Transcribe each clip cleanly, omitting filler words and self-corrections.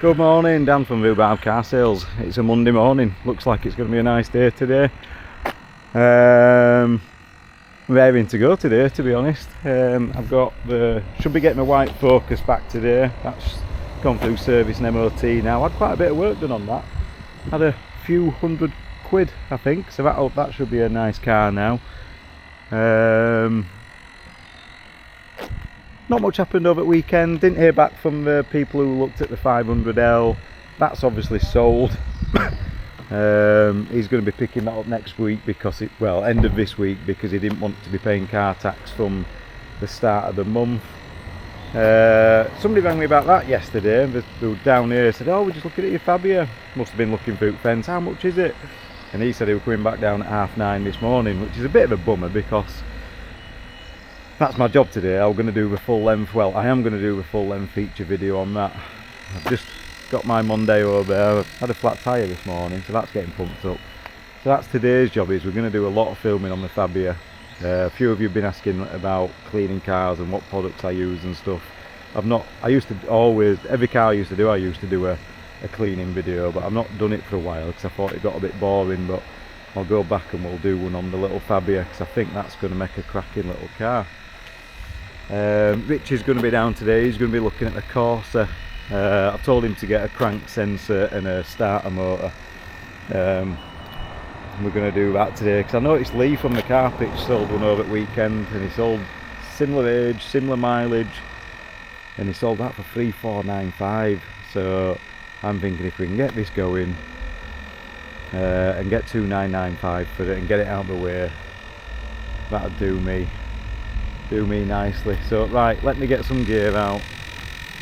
Good morning, Dan from Rhubarb Car Sales. It's a Monday morning, looks like it's going to be a nice day today. Raring to go today, to be honest. Should be getting my white Focus back today. That's gone through service and MOT now. I had quite a bit of work done on that. Had a few £100, I think, so that should be a nice car now. Not much happened over the weekend. Didn't hear back from the people who looked at the 500L. That's obviously sold. He's going to be picking that up next week end of this week, because he didn't want to be paying car tax from the start of the month. Somebody rang me about that yesterday. They were down here, said, "Oh, we're just looking at your Fabia." Must have been looking through the fence. How much is it? And he said he was coming back down at 9:30 this morning, which is a bit of a bummer because that's my job today. I am going to do the full length feature video on that. I've just got my Mondeo there. I've had a flat tyre this morning, so that's getting pumped up. So that's today's job. We're going to do a lot of filming on the Fabia. A few of you have been asking about cleaning cars and what products I use and stuff. Every car I used to do a cleaning video, but I've not done it for a while because I thought it got a bit boring. But I'll go back and we'll do one on the little Fabia, because I think that's going to make a cracking little car. Rich is going to be down today. He's going to be looking at the Corsa. I've told him to get a crank sensor and a starter motor. We're going to do that today, because I noticed Lee from the car pitch sold one over at weekend, and he sold similar age, similar mileage, and he sold that for 3,495. So I'm thinking if we can get this going and get 2,995 for it and get it out of the way, that'll do me nicely. So right, let me get some gear out.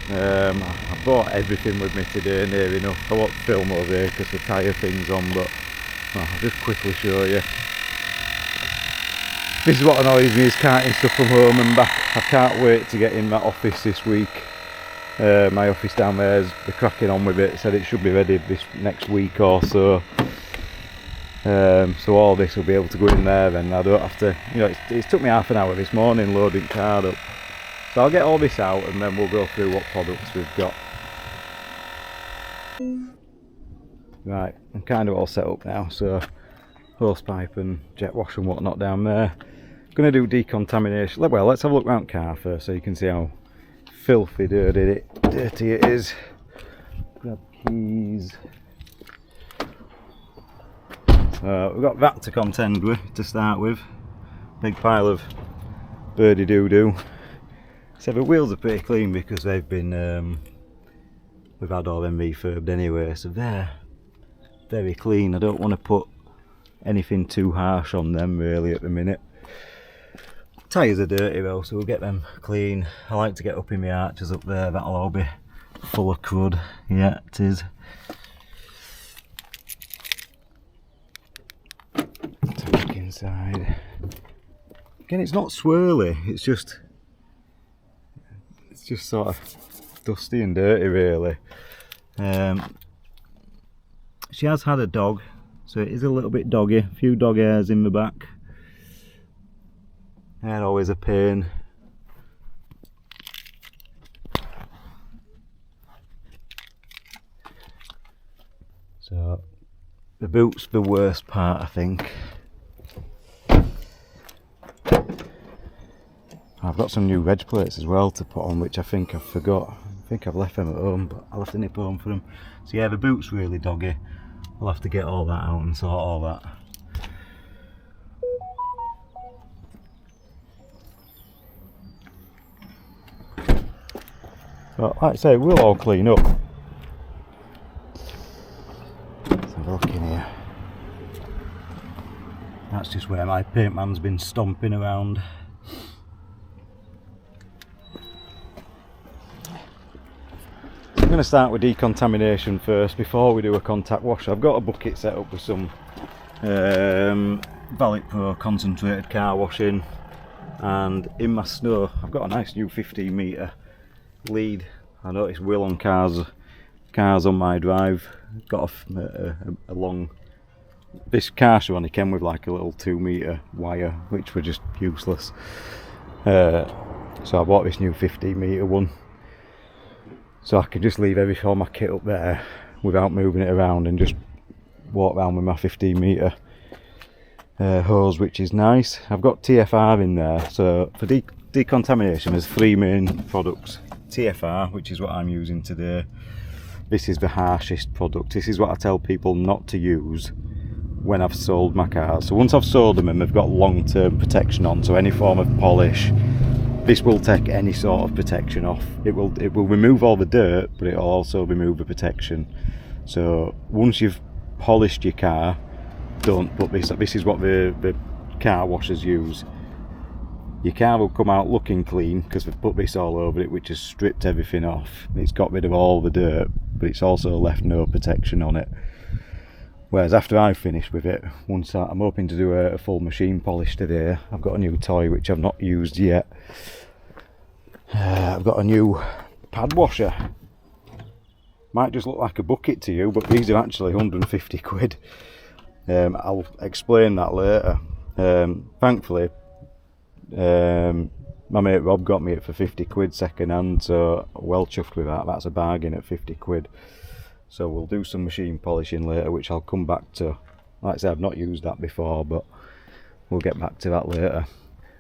I brought everything with me today, near enough. I won't film over here because the tyre thing's on, but I'll just quickly show you. This is what annoys me, is carting stuff from home and back. I can't wait to get in that office this week. My office down there's, they're cracking on with it. Said it should be ready this next week or so. So all this will be able to go in there, and I don't have to, it's took me half an hour this morning loading car up. So I'll get all this out and then we'll go through what products we've got. Right, I'm kind of all set up now, so hose pipe and jet wash and whatnot down there. Going to do decontamination. Well, let's have a look around the car first so you can see how filthy dirty it is. Grab keys. We've got that to contend with to start with. Big pile of birdie doo-doo. So the wheels are pretty clean because they've been we've had all them refurbed anyway, so they're very clean. I don't want to put anything too harsh on them really at the minute. Tyres are dirty though, so we'll get them clean. I like to get up in my arches up there. That'll all be full of crud. Yeah, it is. To look inside. Again, it's not swirly, it's just sort of dusty and dirty really. She has had a dog, so it is a little bit doggy. A few dog hairs in the back. They're always a pain. So the boot's the worst part, I think. I've got some new reg plates as well to put on, which I think I forgot. I think I've left them at home, but I'll have to nip home for them. So yeah, the boot's really doggy. I'll have to get all that out and sort all that. So, like I say, we'll all clean up. Let's have a look in here. That's just where my paint man's been stomping around. I'm going to start with decontamination first before we do a contact wash. I've got a bucket set up with some Valet Pro concentrated car washing, and in my snow I've got a nice new 15 metre lead. I noticed Will on cars on my drive got a long, this car show only came with like a little 2 metre wire which were just useless, so I bought this new 15 metre one. so I can just leave all my kit up there without moving it around and just walk around with my 15 metre hose, which is nice. I've got TFR in there, so for decontamination there's 3 main products. TFR, which is what I'm using today. This is the harshest product. This is what I tell people not to use when I've sold my cars. So once I've sold them and they've got long-term protection on, so any form of polish, this will take any sort of protection off. It will remove all the dirt, but it will also remove the protection. So once you've polished your car, don't put this. This is what the car washers use. Your car will come out looking clean because we've put this all over it, which has stripped everything off. It's got rid of all the dirt, but it's also left no protection on it. Whereas after I've finished with it, once I'm hoping to do a full machine polish today. I've got a new toy which I've not used yet. I've got a new pad washer. Might just look like a bucket to you, but these are actually 150 quid. I'll explain that later. Thankfully, my mate Rob got me it for 50 quid second hand, so well chuffed with that. That's a bargain at 50 quid. So we'll do some machine polishing later, which I'll come back to. Like I said, I've not used that before, but we'll get back to that later.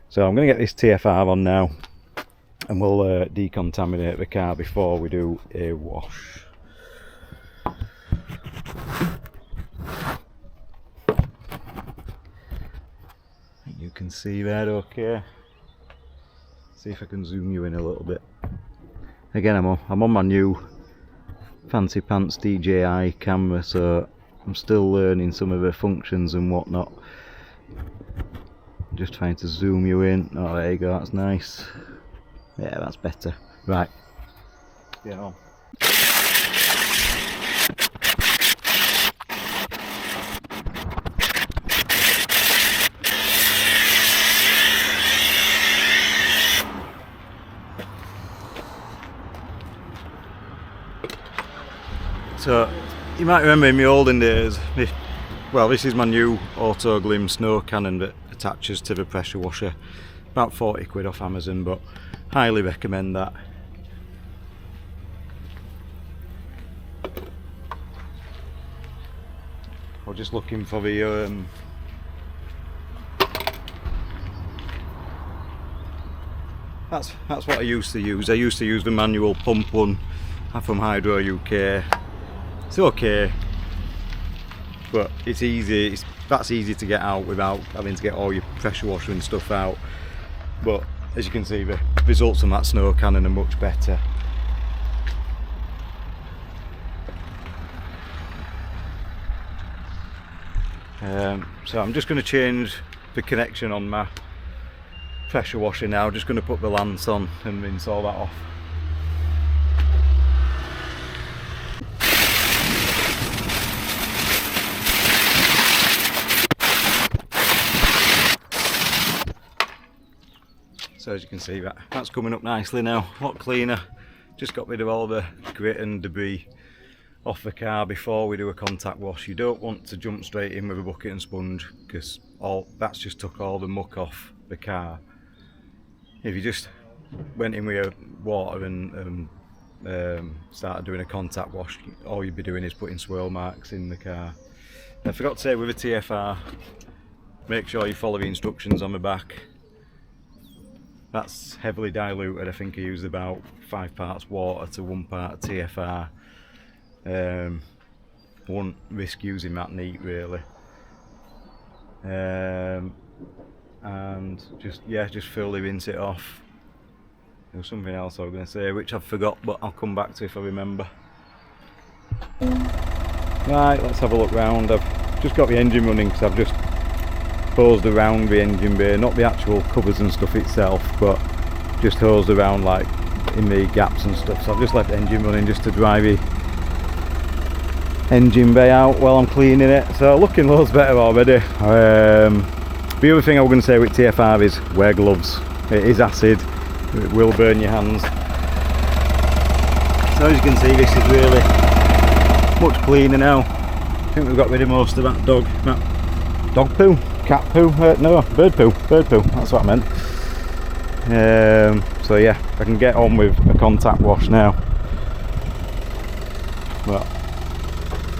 So I'm going to get this TFR on now, and we'll decontaminate the car before we do a wash. You can see that okay. See if I can zoom you in a little bit. Again, I'm on my new fancy pants DJI camera, so I'm still learning some of the functions and whatnot. Just trying to zoom you in. Oh, there you go, that's nice. Yeah, that's better. Right, get on. So, you might remember in my olden days, this is my new Auto Glim snow cannon that attaches to the pressure washer. About 40 quid off Amazon, but highly recommend that. I'm just looking for the that's what I used to use. I used to use the manual pump one from Hydro UK. It's okay, but it's easy. That's easy to get out without having to get all your pressure washer and stuff out. But as you can see, the results from that snow cannon are much better. So I'm just going to change the connection on my pressure washer now. Just going to put the lance on and rinse all that off. So as you can see, that's coming up nicely now, a lot cleaner. Just got rid of all the grit and debris off the car before we do a contact wash. You don't want to jump straight in with a bucket and sponge, because that's just took all the muck off the car. If you just went in with water and started doing a contact wash, all you'd be doing is putting swirl marks in the car. I forgot to say, with a TFR, make sure you follow the instructions on the back. That's heavily diluted. I think I used about 5 parts water to 1 part TFR. I wouldn't risk using that neat really. And just fully rinse it off. There was something else I was going to say which I've forgot, but I'll come back to if I remember. Right, let's have a look round. I've just got the engine running because I've just hosed around the engine bay, not the actual covers and stuff itself, but just hosed around like in the gaps and stuff. So I've just left the engine running just to dry the engine bay out while I'm cleaning it. So looking loads better already. The other thing I was going to say with TFR is wear gloves. It is acid, it will burn your hands. So as you can see, this is really much cleaner now. I think we've got rid of most of that dog poo. Cat poo? No, bird poo, that's what I meant. So yeah, I can get on with a contact wash now. But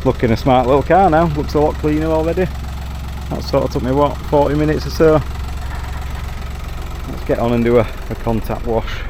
looking a smart little car now, looks a lot cleaner already. That sort of took me what, 40 minutes or so. Let's get on and do a contact wash.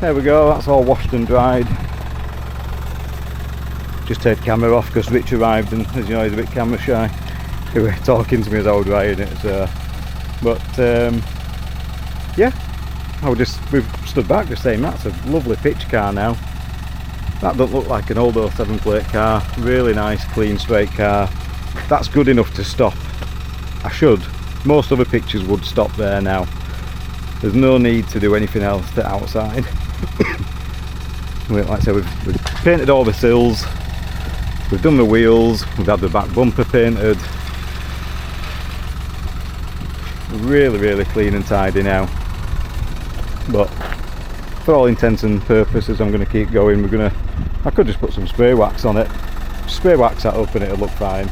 There we go, that's all washed and dried. Just take the camera off because Rich arrived and, as you know, he's a bit camera shy. He was talking to me as I was drying it, so. But yeah, we've stood back just saying that's a lovely pitch car now. That doesn't look like an old 07 plate car. Really nice, clean, straight car. That's good enough to stop. Most other pictures would stop there now. There's no need to do anything else to outside. Like I said, we've painted all the sills, we've done the wheels, we've had the back bumper painted. Really clean and tidy now. But for all intents and purposes, I'm going to keep going. I could just put some spray wax on it, spray wax that up and it'll look fine.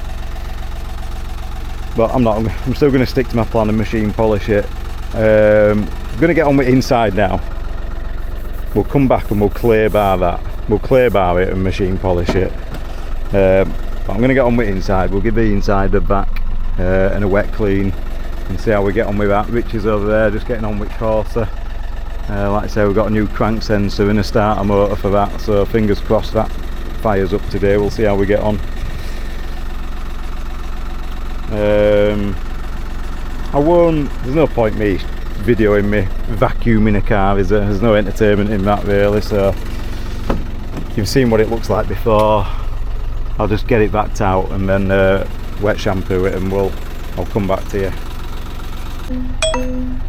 But I'm not. I'm still going to stick to my plan and machine polish it. I'm going to get on with inside now. We'll come back and we'll clear bar that. We'll clear bar it and machine polish it. But I'm going to get on with inside. We'll give the inside a back and a wet clean and see how we get on with that. Rich is over there just getting on with Corsa. Like I say, we've got a new crank sensor and a starter motor for that, so fingers crossed that fires up today. We'll see how we get on. There's no point me videoing me vacuuming a car, is there? There's no entertainment in that really, so you've seen what it looks like before. I'll just get it backed out and then wet shampoo it and I'll come back to you.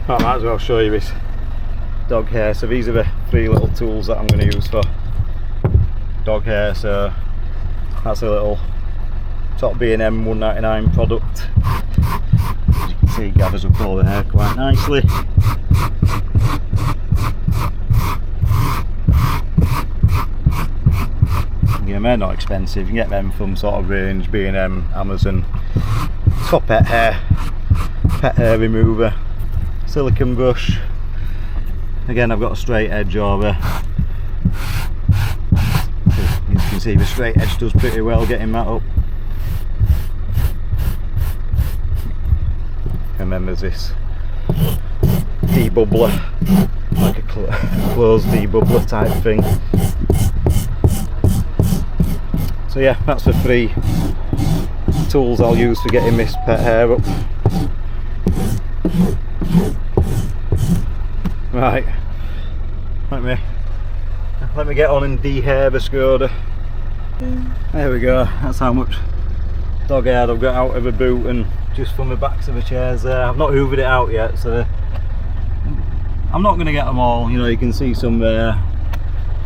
I might as well show you this dog hair. So these are the 3 little tools that I'm going to use for dog hair. So that's a little top B&M 199 product. As you can see, it gathers up all the hair quite nicely. Again, they're not expensive. You can get them from sort of range, B&M, Amazon. For pet hair remover, silicone brush. Again, I've got a straight edge over. As you can see, the straight edge does pretty well getting that up. And then there's this debubbler, like a closed debubbler type thing. So yeah, that's the 3 tools I'll use for getting this pet hair up. Right, let me get on and de-hair the Skoda. There we go, that's how much dog hair I've got out of the boot and just from the backs of the chairs there. I've not hoovered it out yet, so I'm not going to get them all. You know, you can see some there.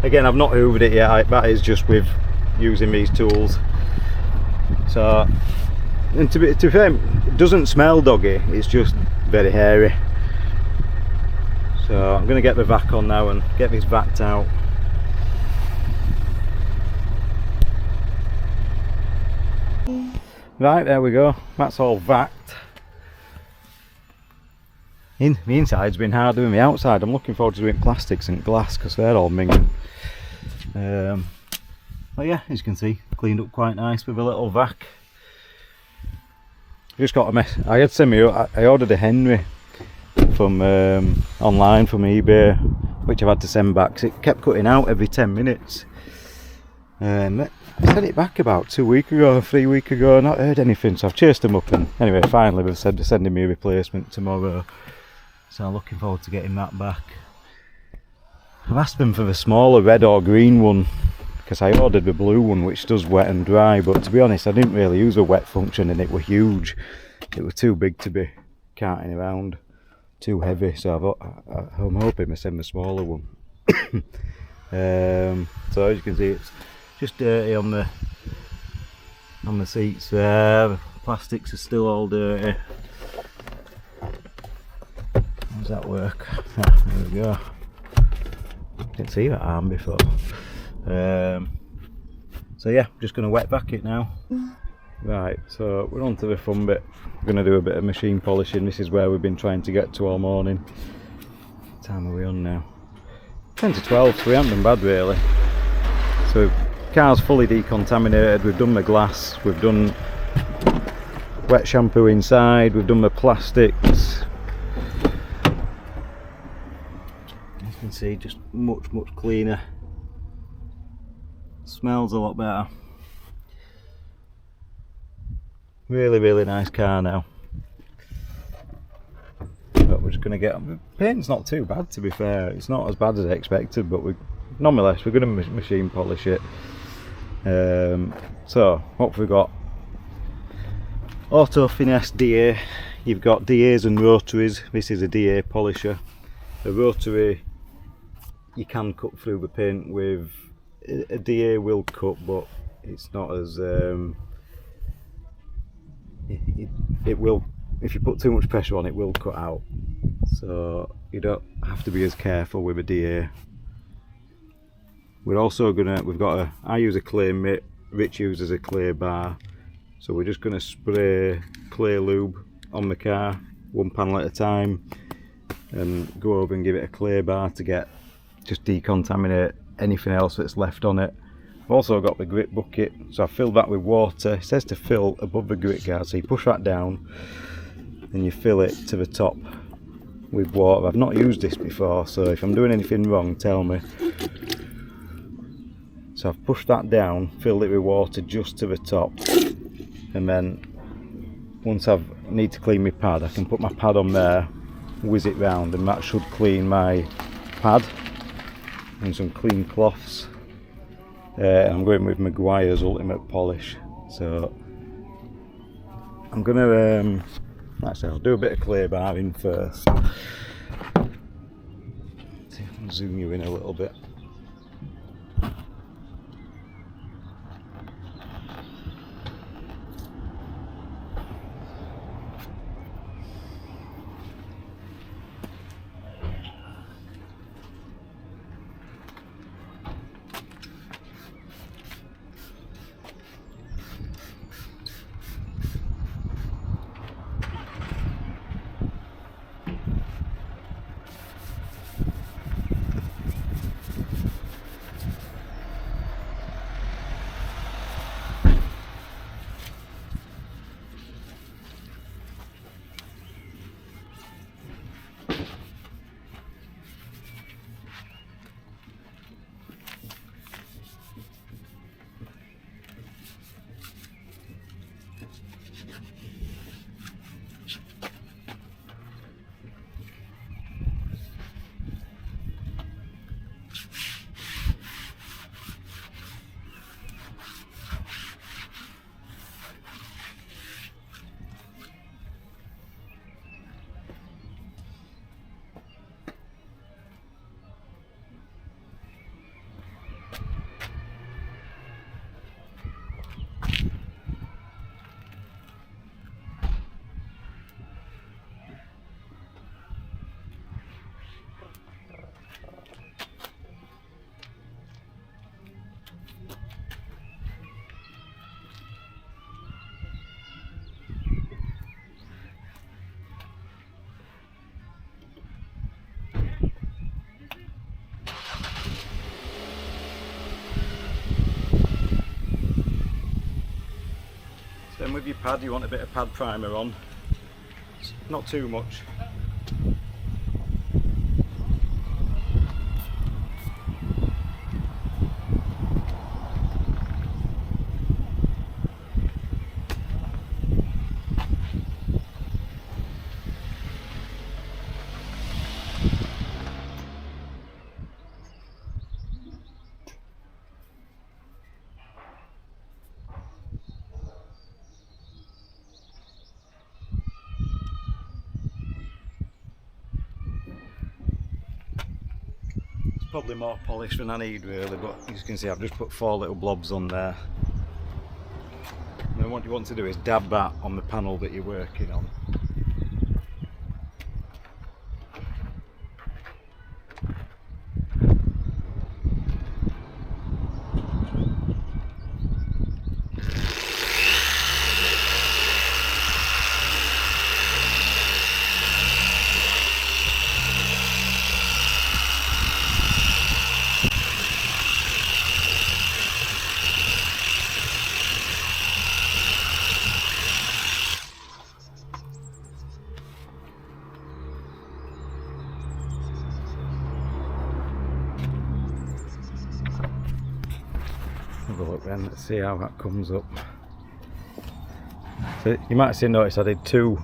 Again, I've not hoovered it yet. That is just with using these tools. So, and to be fair, it doesn't smell doggy, it's just very hairy. So I'm going to get the vac on now and get this vacked out. Right, there we go, that's all vacked. The inside's been harder than the outside. I'm looking forward to doing plastics and glass because they're all minging. But yeah, as you can see, cleaned up quite nice with a little vac. Just got a mess. I ordered a Henry from online from eBay, which I've had to send back because it kept cutting out every 10 minutes. I sent it back about 2 weeks ago, 3 weeks ago, not heard anything, so I've chased them up and anyway, finally they've said they're sending me a replacement tomorrow. So I'm looking forward to getting that back. I've asked them for the smaller red or green one because I ordered the blue one which does wet and dry, but to be honest I didn't really use a wet function and it were huge. It was too big to be carting around. too heavy, so I'm hoping to send the smaller one. So as you can see, it's just dirty on the seats there. The plastics are still all dirty. How does that work? Ah, there we go. Didn't see that arm before. So yeah, just going to wet vac it now. Right, so we're on to the fun bit. We're going to do a bit of machine polishing. This is where we've been trying to get to all morning. What time are we on now? 10 to 12, so we haven't done bad really. So car's fully decontaminated, we've done the glass, we've done wet shampoo inside, we've done the plastics. As you can see, just much cleaner. Smells a lot better. Really nice car now. But we're just going to get, the paint's not too bad to be fair, it's not as bad as I expected, but nonetheless we're going to machine polish it. So what we've got, Auto Finesse DA, you've got DAs and rotaries. This is a DA polisher. A rotary you can cut through the paint with, a DA will cut, but it's not as it will, if you put too much pressure on it will cut out, so you don't have to be as careful with a DA. We're also I use a clay mitt, Rich uses a clay bar, so we're just going to spray clay lube on the car, one panel at a time, and go over and give it a clay bar to just decontaminate anything else that's left on it. I've also got the grit bucket, so I filled that with water. It says to fill above the grit guard, so you push that down and you fill it to the top with water. I've not used this before, so if I'm doing anything wrong, tell me. So I've pushed that down, filled it with water just to the top, and then once I need to clean my pad, I can put my pad on there, whiz it round, and that should clean my pad. And some clean cloths. I'm going with Maguire's Ultimate Polish, so I'm gonna actually I'll do a bit of clay barring first. See if I can zoom you in a little bit. Then with your pad, you want a bit of pad primer on, not too much. probably more polish than I need really, but as you can see I've just put 4 little blobs on there. And then what you want to do is dab that on the panel that you're working on. Have a look then, let's see how that comes up. So you might have noticed I did two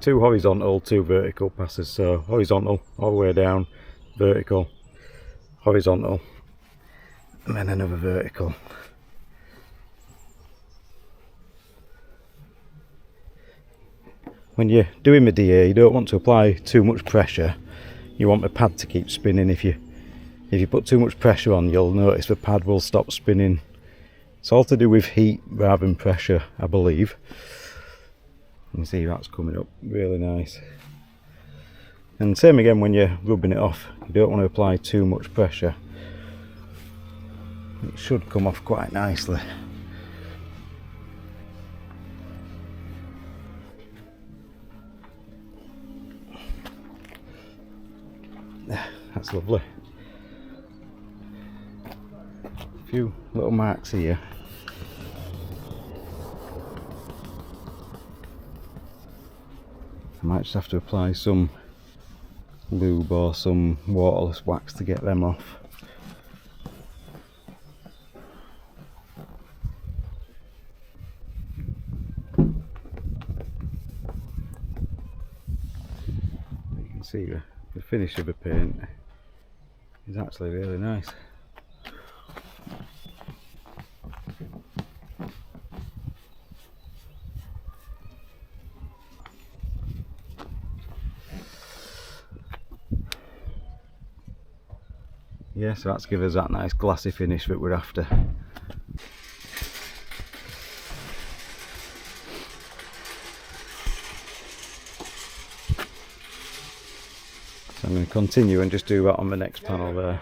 horizontal, 2 vertical passes. So horizontal all the way down, vertical, horizontal, and then another vertical. When you're doing the DA, you don't want to apply too much pressure. You want the pad to keep spinning. If you put too much pressure on, you'll notice the pad will stop spinning. It's all to do with heat rather than pressure, I believe. You can see that's coming up really nice. And same again when you're rubbing it off, you don't want to apply too much pressure. It should come off quite nicely. That's lovely. A few little marks here. I might just have to apply some lube or some waterless wax to get them off. You can see the finish of the paint is actually really nice. Yeah, so that's given us that nice glassy finish that we're after. So I'm going to continue and just do that on the next panel there.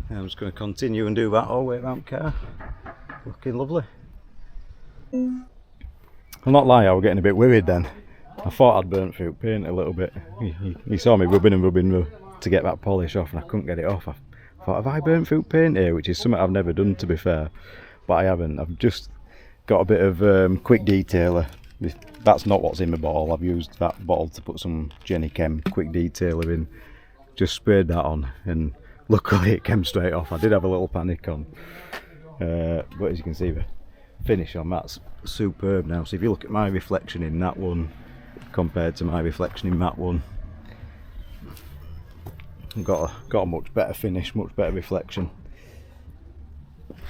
I'm just going to continue and do that all the way around the car. Looking lovely. I'll not lie, I was getting a bit worried then. I thought I'd burnt through paint a little bit. You saw me rubbing and rubbing to get that polish off and I couldn't get it off. I thought, have I burnt through paint here? Which is something I've never done, to be fair. But I haven't. I've just got a bit of quick detailer. That's not what's in the bottle. I've used that bottle to put some Jenny Chem quick detailer in. Just sprayed that on and luckily it came straight off. I did have a little panic on, but as you can see the finish on that's superb now. So if you look at my reflection in that one compared to my reflection in that one, I've got a much better finish, much better reflection.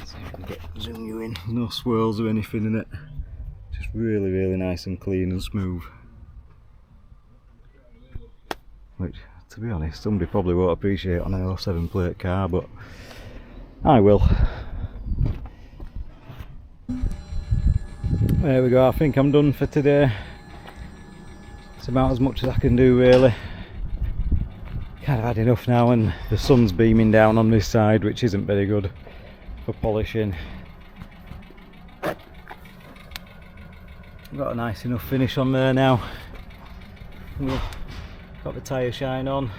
So if I can zoom you in, no swirls or anything in it, just really nice and clean and smooth. Which, to be honest, somebody probably won't appreciate on an 07 plate car, but I will. There we go, I think I'm done for today. It's about as much as I can do really. Kind of had enough now, and the sun's beaming down on this side, which isn't very good for polishing. Got a nice enough finish on there now. Got the tyre shine on.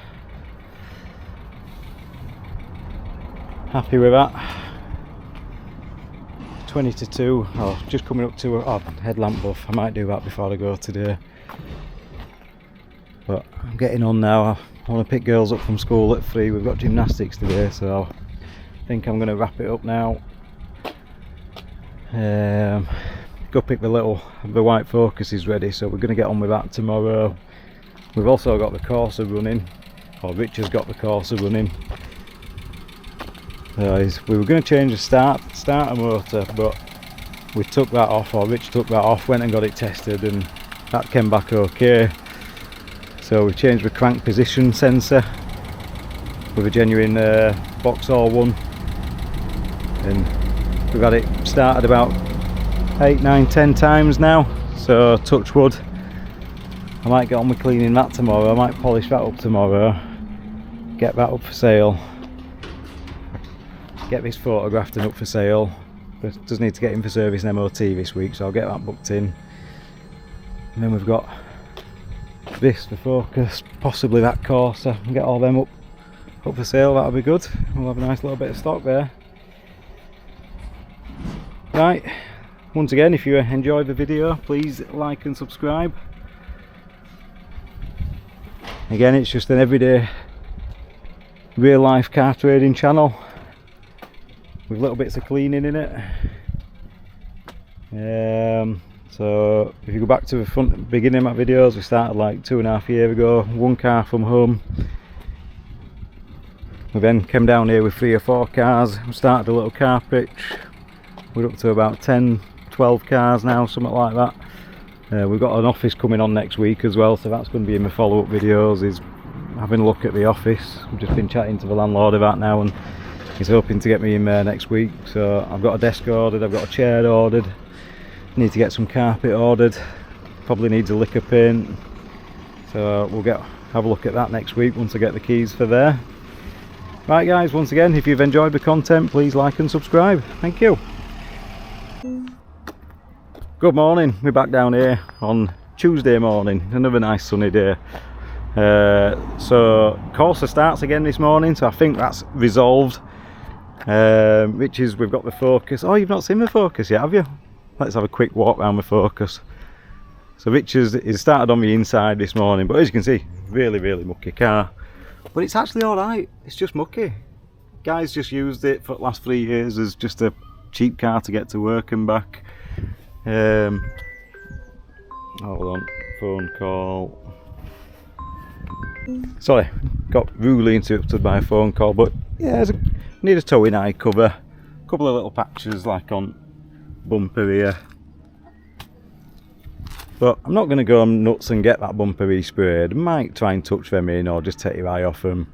Happy with that. 20 to 2. Oh, just coming up to a headlamp buff. I might do that before I go today. But I'm getting on now. I want to pick girls up from school at 3. We've got gymnastics today, so I think I'm going to wrap it up now. Go pick the white Focus is ready, so we're going to get on with that tomorrow. We've also got the Corsa running, or Rich has got the Corsa running. We were going to change the starter motor, but we took that off, or Rich took that off, went and got it tested, and that came back okay. So we changed the crank position sensor with a genuine Vauxhall one, and we've had it started about 8, 9, 10 times now, so touch wood. I might get on with cleaning that tomorrow. I might polish that up tomorrow, get that up for sale, get this photographed and up for sale. But it does need to get in for service and MOT this week, so I'll get that booked in. And then we've got this, the Focus, possibly that Corsa, and get all them up for sale. That'll be good. We'll have a nice little bit of stock there. Right, once again, if you enjoyed the video, please like and subscribe. Again, it's just an everyday real life car trading channel with little bits of cleaning in it. So if you go back to the beginning of my videos, we started like 2.5 years ago, one car from home. We then came down here with 3 or 4 cars, we started a little car pitch. We're up to about 10, 12 cars now, something like that. We've got an office coming on next week as well, so that's going to be in my follow-up videos, is having a look at the office. I've just been chatting to the landlord about now, and he's hoping to get me in there next week. So I've got a desk ordered, I've got a chair ordered, need to get some carpet ordered, probably needs a lick of paint, so we'll have a look at that next week once I get the keys for there. Right guys, once again, if you've enjoyed the content, please like and subscribe. Thank you. Good morning, we're back down here on Tuesday morning, another nice sunny day. So Corsa starts again this morning, so I think that's resolved. Which is, we've got the Focus. Oh, you've not seen the Focus yet, have you? Let's have a quick walk around the Focus. So Richard's is started on the inside this morning, but as you can see, really mucky car. But it's actually alright, it's just mucky. Guys just used it for the last 3 years as just a cheap car to get to work and back. Hold on, phone call. Sorry, got rudely interrupted by a phone call, but yeah, need a towing eye cover, a couple of little patches like on bumper here. But I'm not going to go nuts and get that bumper resprayed. Might try and touch them in or just take your eye off them.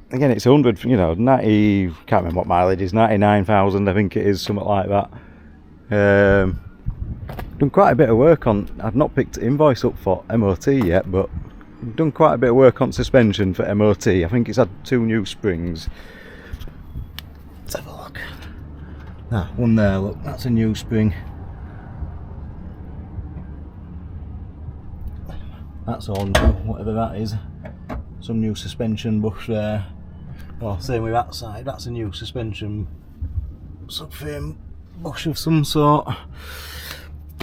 Again, it's 100, you know, 90, can't remember what mileage is, 99,000 I think it is, something like that. Done quite a bit of work on, I've not picked invoice up for MOT yet, but I've done quite a bit of work on suspension for MOT. I think it's had 2 new springs. Let's have a look. Ah, one there, look, that's a new spring. That's all new, whatever that is. Some new suspension bush there. Well, same with that side, that's a new suspension subframe bush of some sort.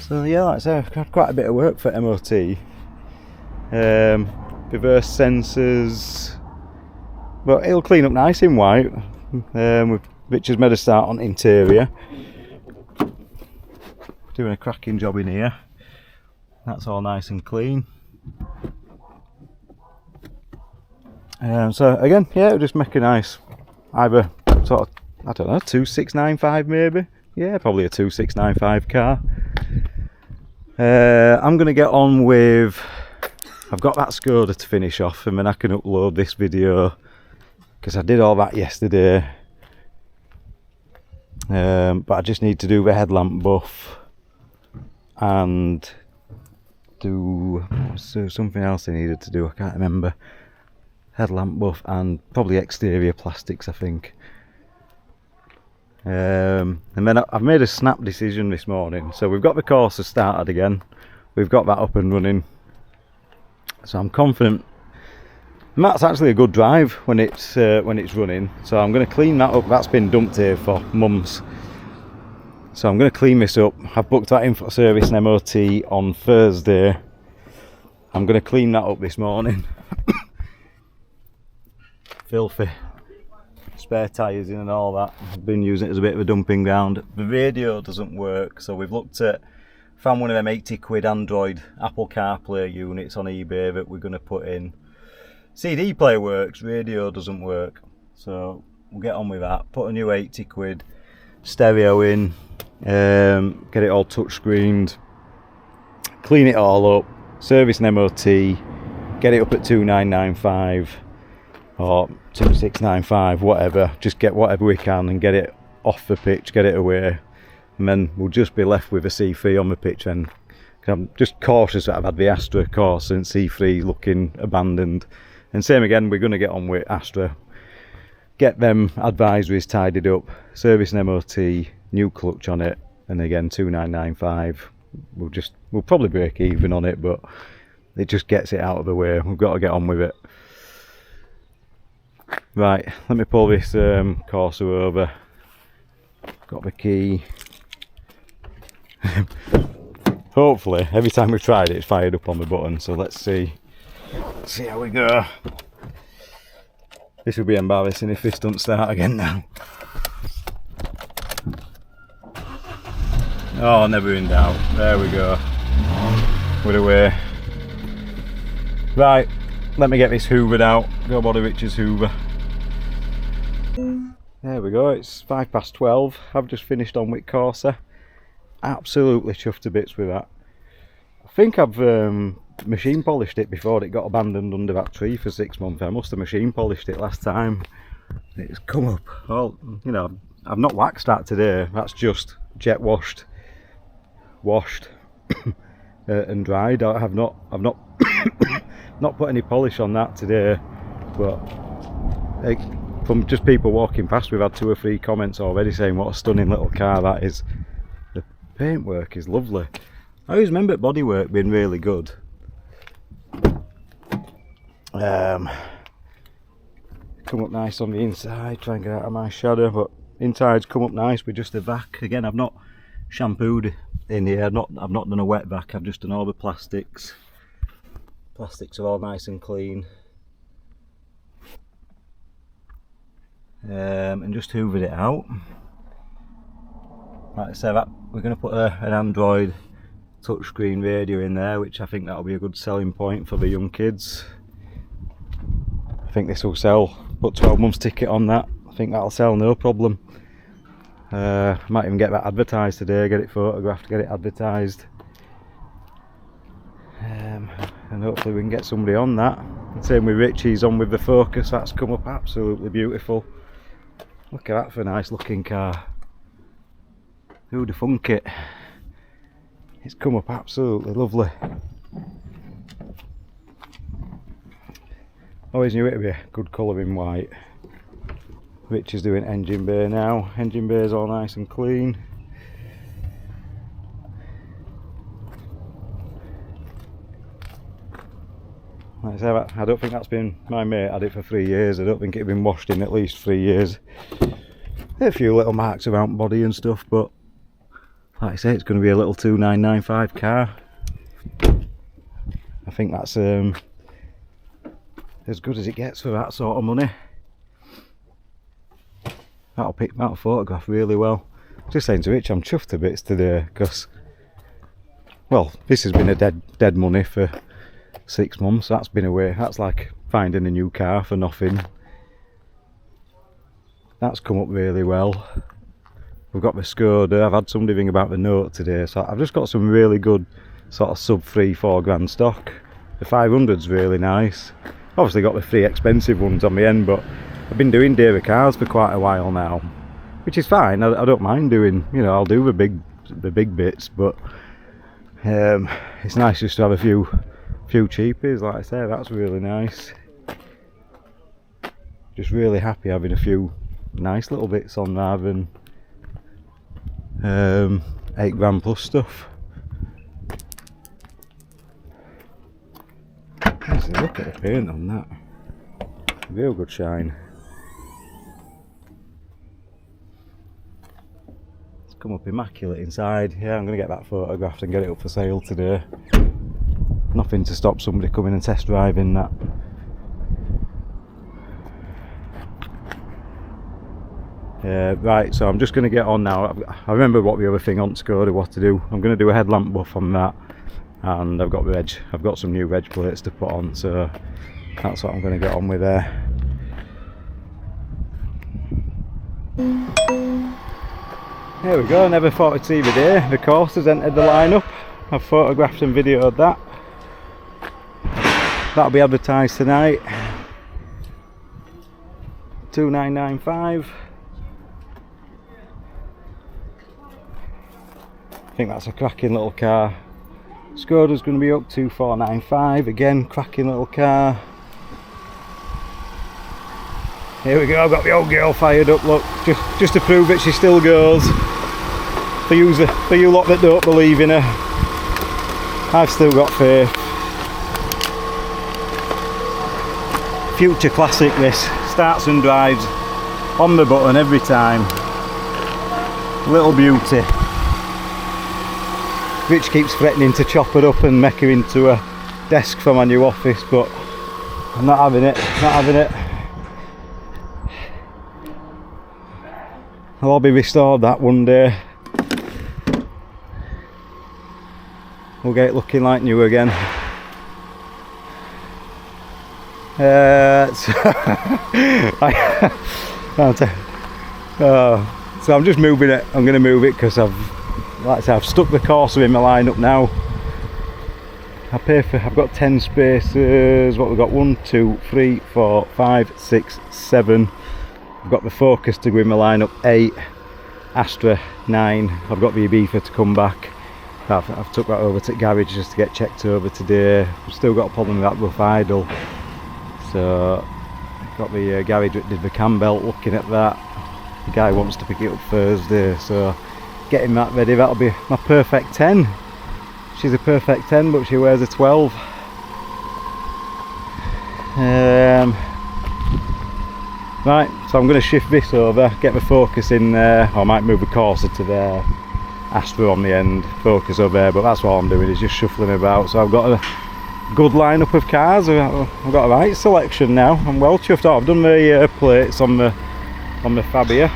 So yeah, like I say, I've had quite a bit of work for MOT. Reverse sensors, but it'll clean up nice in white. Richard's made a start on interior, doing a cracking job in here. That's all nice and clean. So again, yeah, it'll just make a nice, either sort of, I don't know, 2695 maybe. Yeah, probably a 2695 car. I'm going to get on with, I've got that Skoda to finish off, and then I can upload this video because I did all that yesterday. But I just need to do the headlamp buff and do something else I needed to do, I can't remember. Headlamp buff and probably exterior plastics, I think. And then I've made a snap decision this morning. So we've got the Corsa started again, we've got that up and running, so I'm confident. And that's actually a good drive when it's running. So I'm going to clean that up. That's been dumped here for months, so I'm going to clean this up. I've booked that in for service and MOT on Thursday. I'm going to clean that up this morning. Filthy spare tyres in and all that. I've been using it as a bit of a dumping ground. The radio doesn't work, so we've looked at, found one of them 80 quid Android Apple CarPlay units on eBay that we're going to put in. CD player works, radio doesn't work, so we'll get on with that. Put a new 80 quid stereo in, get it all touch screened, clean it all up, service and MOT, get it up at 2995 or 2695, whatever. Just get whatever we can and get it off the pitch, get it away, and then we'll just be left with a C3 on the pitch. And I'm just cautious that I've had the Astra Corsa and C3 looking abandoned. And same again, we're going to get on with Astra, get them advisories tidied up, service and MOT, new clutch on it, and again 2995. We'll probably break even on it, but it just gets it out of the way. We've got to get on with it. Right, let me pull this Corsa over. Got the key. Hopefully, every time we've tried it, it's fired up on the button. So let's see how we go. This will be embarrassing if this doesn't start again now. Oh, never in doubt. There we go. We're away. Right, let me get this hoovered out. Go body Richard's hoover. There we go, it's 12:05. I've just finished on with Corsa. Absolutely chuffed to bits with that. I think I've machine polished it before it got abandoned under that tree for 6 months. I must have machine polished it last time. It's come up. Well, you know, I've not waxed that today. That's just jet washed, and dried. I've not not put any polish on that today. But from just people walking past, we've had 2 or 3 comments already saying what a stunning little car that is. The paintwork is lovely. I always remember bodywork being really good. Come up nice on the inside, try and get out of my shadow, but inside's come up nice with just a vac. Again, I've not shampooed in here, I've not done a wet vac, I've just done all the plastics. Plastics are all nice and clean. And just hoovered it out. Like I said, we're going to put an Android touchscreen radio in there, which I think that'll be a good selling point for the young kids. I think this will sell. Put 12 months ticket on that. I think that'll sell no problem. Might even get that advertised today, get it photographed, get it advertised. And hopefully we can get somebody on that. And same with Rich, he's on with the Focus, that's come up absolutely beautiful. Look at that for a nice looking car. Who'd have thunk it? It's come up absolutely lovely. Always knew it'd be a good colour in white. Rich is doing engine bay now. Engine bay is all nice and clean. Like I say, I don't think that's been, my mate had it for 3 years. I don't think it'd been washed in at least 3 years. A few little marks around body and stuff, but like I say, it's going to be a little 2995 car. I think that's as good as it gets for that sort of money. That'll photograph really well. Just saying to Rich, I'm chuffed to bits today because, well, this has been a dead money for 6 months. That's been away. That's like finding a new car for nothing. That's come up really well. We've got the Skoda. I've had somebody ring about the Note today, so I've just got some really good sort of sub 3-4 grand stock. The 500's really nice. Obviously got the 3 expensive ones on the end, but I've been doing dearer cars for quite a while now, which is fine. I don't mind doing, you know, I'll do the big bits, but it's nice just to have a few cheapies. Like I say, that's really nice. Just really happy having a few nice little bits on rather than 8 grand plus stuff. Look at the paint on that. Real good shine. It's come up immaculate inside. Yeah, I'm going to get that photographed and get it up for sale today. Nothing to stop somebody coming and test driving that. Right, so I'm just going to get on now. I remember what the other thing on Skoda what to do. I'm going to do a headlamp buff on that, and I've got some new reg plates to put on, so that's what I'm going to get on with there. There we go, never thought I'd see the day. The Corsa's entered the lineup. I've photographed and videoed that. That'll be advertised tonight. 2995. I think that's a cracking little car. Skoda's going to be up 2495. Again, cracking little car. Here we go, I've got the old girl fired up, look, just to prove it, she still goes. For you lot that don't believe in her, I've still got faith. Future classic this, starts and drives, on the button every time. Little beauty. Rich keeps threatening to chop her up and make her into a desk for my new office, but I'm not having it, not having it. I'll be restored that one day. We'll get it looking like new again. So I'm just moving it. I'm going to move it because I've stuck the Corsa in my lineup now. I've got 10 spaces. What we've got? 1, 2, 3, 4, 5, 6, 7. I've got the Focus to go in my lineup, 8, Astra 9, I've got the Ibiza to come back. I've took that over to garage just to get checked over today. I've still got a problem with that rough idle, so I've got the garage that did the cam belt looking at that. The guy wants to pick it up Thursday, so getting that ready. That'll be my perfect 10. She's a perfect 10 but she wears a 12. Right, so I'm going to shift this over, get the Focus in there, or I might move the Corsa to there, Astra on the end, Focus over there, but that's what I'm doing, is just shuffling about. So I've got a good lineup of cars, I've got a right selection now, I'm well chuffed out. I've done the plates on the Fabia.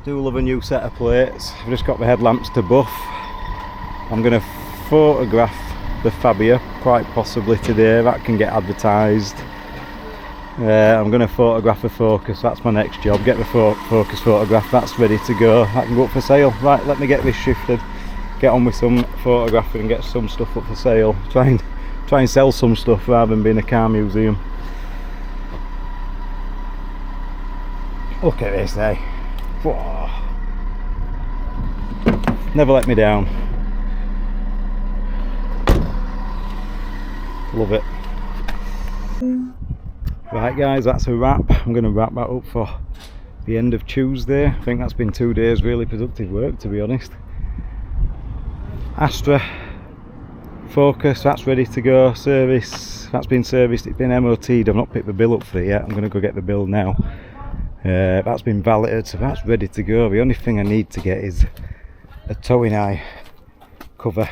Do love a new set of plates. I've just got the headlamps to buff. I'm going to photograph the Fabia quite possibly today, that can get advertised. I'm going to photograph the Focus, that's my next job, get the Focus photograph, that's ready to go, that can go up for sale. Right, let me get this shifted, get on with some photographing and get some stuff up for sale, try and sell some stuff rather than being a car museum. Look at this, eh? Whoa. Never let me down. Love it. Right guys, that's a wrap. I'm going to wrap that up for the end of Tuesday. I think that's been 2 days really productive work, to be honest. Astra Focus, that's ready to go. Service, that's been serviced, it's been MOT'd. I've not picked the bill up for it yet. I'm going to go get the bill now. That's been valeted, so that's ready to go. The only thing I need to get is a towing eye cover.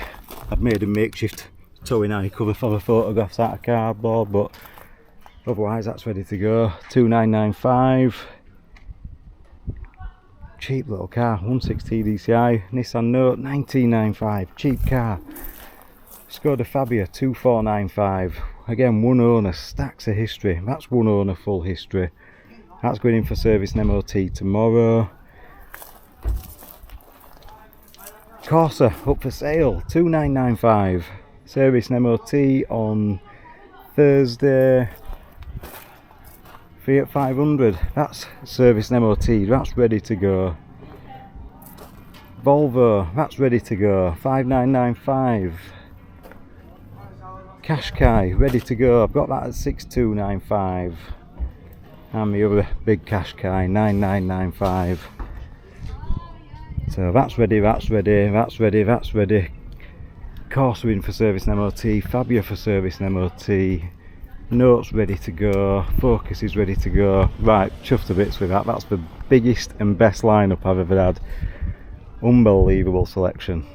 I've made a makeshift towing eye cover for the photographs out of cardboard, but otherwise that's ready to go. 2995. Cheap little car, 160 DCI, Nissan Note 1995, cheap car. Skoda Fabia 2495. Again, one owner, stacks of history. That's one owner, full history. That's going in for service and MOT tomorrow. Corsa up for sale, 2995. Service and MOT on Thursday. Fiat 500, that's service and MOT, that's ready to go. Volvo, that's ready to go, 5995. Qashqai, ready to go, I've got that at 6295. And the other big Qashqai, 9995. So that's ready, that's ready, that's ready, that's ready. Corsa in for service and MOT, Fabia for service and MOT. Note's ready to go, Focus is ready to go. Right, chuffed to bits with that. That's the biggest and best lineup I've ever had. Unbelievable selection.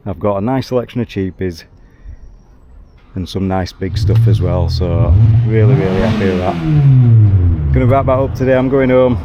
I've got a nice selection of cheapies. and some nice big stuff as well, so really happy with that. Gonna wrap that up today. I'm going home,